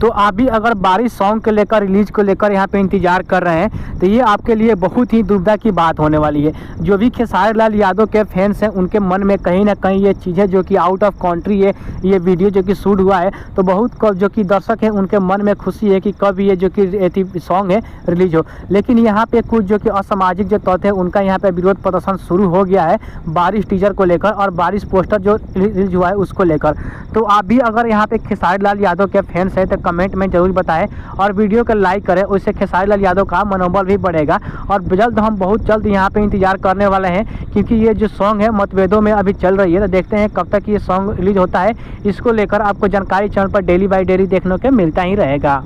तो आप भी अगर बारिश सॉन्ग को लेकर रिलीज को लेकर यहाँ पे इंतजार कर रहे हैं तो ये आपके लिए बहुत ही दुविधा की बात होने वाली है। जो भी खेसारी लाल यादव के फैंस हैं उनके मन में कहीं ना कहीं ये चीज़ें जो कि आउट ऑफ कंट्री है, ये वीडियो जो कि शूट हुआ है, तो बहुत जो कि दर्शक हैं उनके मन में खुशी है कि कब ये जो कि सॉन्ग है रिलीज हो। लेकिन यहाँ पे कुछ जो कि असामाजिक जो तत्व है उनका यहाँ पे विरोध प्रदर्शन शुरू हो गया है बारिश टीजर को लेकर और बारिश पोस्टर जो रिलीज हुआ है उसको लेकर। तो आप भी अगर यहाँ पे खेसारी लाल यादव के फैंस हैं तो कमेंट में जरूर बताएं और वीडियो को लाइक करें, उससे खेसारी लाल यादव का मनोबल भी बढ़ेगा। और हम बहुत जल्द यहाँ पे इंतजार करने वाले हैं क्योंकि ये जो सॉन्ग है मतभेदों में अभी चल रही है। तो देखते हैं कब तक ये सॉन्ग रिलीज होता है। इसको लेकर आपको जानकारी चैनल पर डेली बाय डेली देखने को मिलता ही रहेगा।